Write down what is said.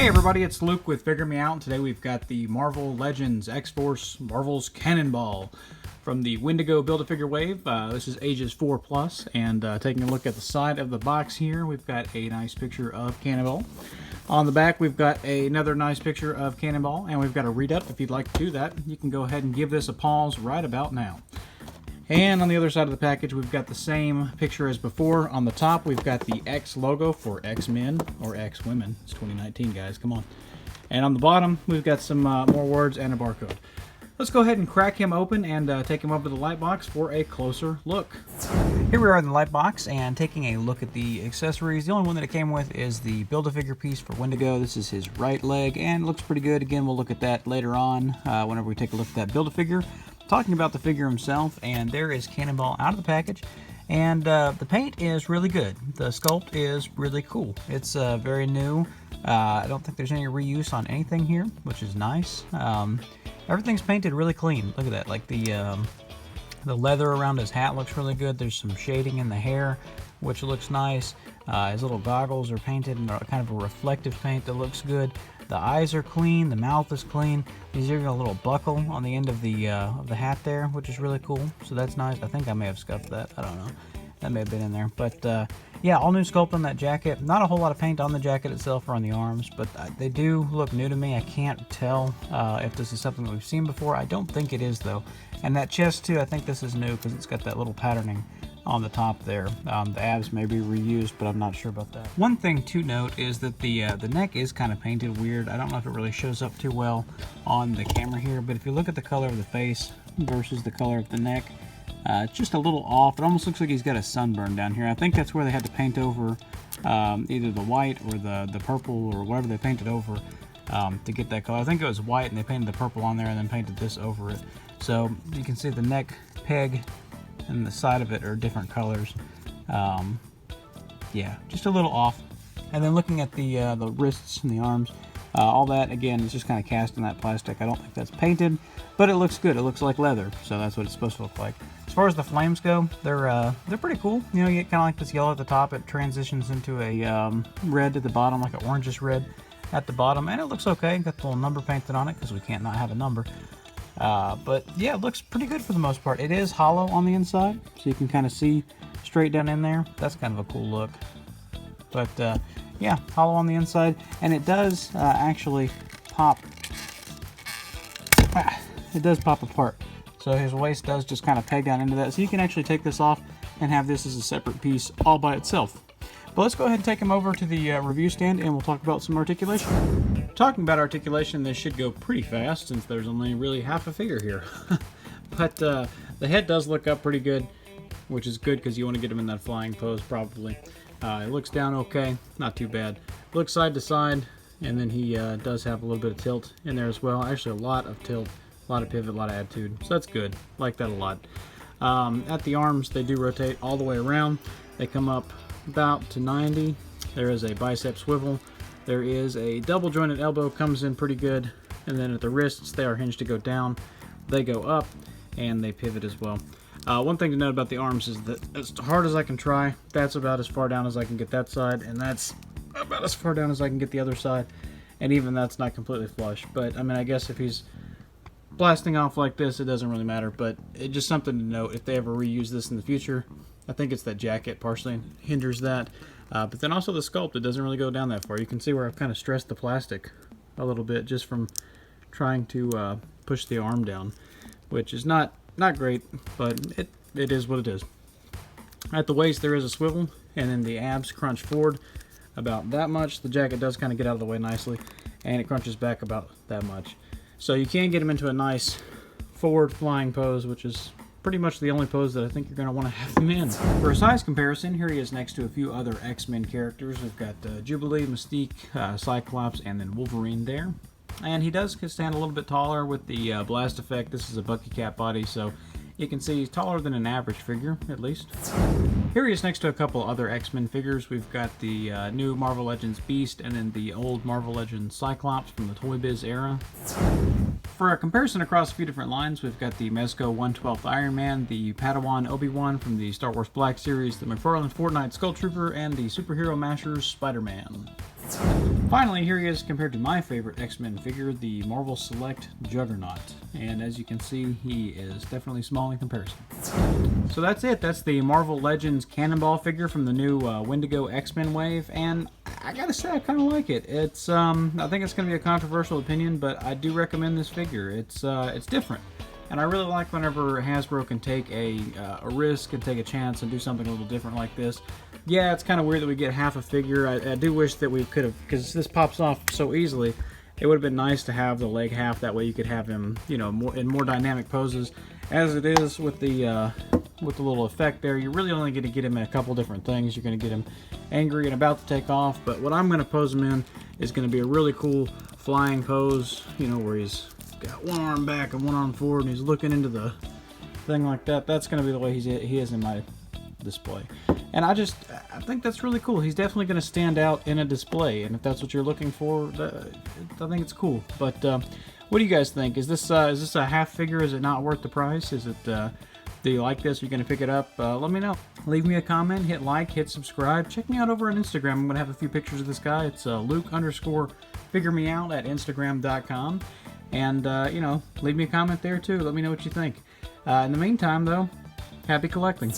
everybody, it's Luke with Figure Me Out. Today we've got the Marvel Legends X-Force Marvel's Cannonball from the Wendigo Build-A-Figure wave. This is ages 4+, and taking a look at the side of the box here, we've got a nice picture of Cannonball. On the back, we've got another nice picture of Cannonball, and we've got a read-up. If you'd like to do that, you can go ahead and give this a pause right about now. And on the other side of the package, we've got the same picture as before. On the top, we've got the X logo for X-Men, or X-Women. It's 2019, guys, come on. And on the bottom, we've got some more words and a barcode. Let's go ahead and crack him open and take him over to the light box for a closer look. Here we are in the light box and taking a look at the accessories. The only one that it came with is the Build-A-Figure piece for Wendigo. This is his right leg, and it looks pretty good. Again, we'll look at that later on whenever we take a look at that Build-A-Figure. Talking about the figure himself, and there is Cannonball out of the package, and the paint is really good. The sculpt is really cool. It's very new. I don't think there's any reuse on anything here, which is nice. Everything's painted really clean. Look at that. Like the leather around his hat looks really good. There's some shading in the hair, which looks nice. His little goggles are painted in kind of a reflective paint that looks good. The eyes are clean, the mouth is clean. He's even got a little buckle on the end of the hat there, which is really cool. So that's nice. I think I may have scuffed that. I don't know. That may have been in there. But yeah, all new sculpt on that jacket. Not a whole lot of paint on the jacket itself or on the arms, but they do look new to me. I can't tell if this is something that we've seen before. I don't think it is, though. And that chest, too, I think this is new because it's got that little patterning on the top there. The abs may be reused, but I'm not sure about that. One thing to note is that the neck is kind of painted weird. I don't know if it really shows up too well on the camera here, but if you look at the color of the face versus the color of the neck, it's just a little off. It almost looks like he's got a sunburn down here. I think that's where they had to paint over either the white or the purple or whatever they painted over to get that color. I think it was white and they painted the purple on there and then painted this over it. So you can see the neck peg and the side of it are different colors. Yeah, just a little off. And then looking at the wrists and the arms, all that again is just kind of cast in that plastic. I don't think that's painted, but it looks good. It looks like leather, so that's what it's supposed to look like. As far as the flames go, they're pretty cool. You know, you get kind of like this yellow at the top. It transitions into a red at the bottom, like an orangish red at the bottom, and it looks okay. Got the little number painted on it because we can't not have a number. But yeah, it looks pretty good for the most part. It is hollow on the inside, so you can kind of see straight down in there. That's kind of a cool look. But yeah, hollow on the inside, and it does actually pop. It does pop apart. So his waist does just kind of peg down into that. So you can actually take this off and have this as a separate piece all by itself. But let's go ahead and take him over to the review stand and we'll talk about some articulation. Talking about articulation, this should go pretty fast since there's only really half a figure here. But the head does look up pretty good, which is good because you want to get him in that flying pose probably. It looks down okay, not too bad. Looks side to side, and then he does have a little bit of tilt in there as well. Actually a lot of tilt, a lot of pivot, a lot of attitude. So that's good, like that a lot. At the arms, they do rotate all the way around. They come up about to 90. There is a bicep swivel. There is a double jointed elbow, comes in pretty good. And then at the wrists, they are hinged to go down. They go up, and they pivot as well. One thing to note about the arms is that as hard as I can try, that's about as far down as I can get that side, and that's about as far down as I can get the other side. And even that's not completely flush. But, I mean, I guess if he's blasting off like this, it doesn't really matter. But it's just something to note if they ever reuse this in the future. I think it's that jacket partially hinders that. But then also the sculpt, it doesn't really go down that far. You can see where I've kind of stressed the plastic a little bit just from trying to push the arm down, which is not great, but it is what it is. At the waist, there is a swivel, and then the abs crunch forward about that much. The jacket does kind of get out of the way nicely, and it crunches back about that much. So you can get him into a nice forward flying pose, which is pretty much the only pose that I think you're going to want to have him in. For a size comparison, here he is next to a few other X-Men characters. We've got Jubilee, Mystique, Cyclops, and then Wolverine there. And he does stand a little bit taller with the blast effect. This is a Bucky Cap body, so you can see he's taller than an average figure, at least. Here he is next to a couple other X-Men figures. We've got the new Marvel Legends Beast and then the old Marvel Legends Cyclops from the Toy Biz era. For a comparison across a few different lines, we've got the Mezco 1/12th Iron Man, the Padawan Obi-Wan from the Star Wars Black series, the McFarlane Fortnite Skull Trooper, and the Superhero Mashers Spider-Man. Finally, here he is compared to my favorite X-Men figure, the Marvel Select Juggernaut. And as you can see, he is definitely small in comparison. So that's it. That's the Marvel Legends Cannonball figure from the new Wendigo X-Men wave. And I gotta say, I kind of like it. It's I think it's gonna be a controversial opinion, but I do recommend this figure. It's different. And I really like whenever Hasbro can take a risk and take a chance and do something a little different like this. Yeah, it's kind of weird that we get half a figure. I do wish that we could have, because this pops off so easily, it would have been nice to have the leg half. That way you could have him, you know, more dynamic poses. As it is with the little effect there, you're really only going to get him in a couple different things. You're going to get him angry and about to take off, but what I'm going to pose him in is going to be a really cool flying pose, you know, where he's got one arm back and one arm forward and he's looking into the thing like that. That's going to be the way he is in my display. And I think that's really cool. He's definitely going to stand out in a display, and if that's what you're looking for, I think it's cool. But what do you guys think? Is this a half figure? Is it not worth the price? Is it? Do you like this? Are you going to pick it up? Let me know. Leave me a comment, hit like, hit subscribe. Check me out over on Instagram. I'm going to have a few pictures of this guy. It's Luke_figuremeout at Instagram.com. And, you know, leave me a comment there too. Let me know what you think. In the meantime, though, happy collecting.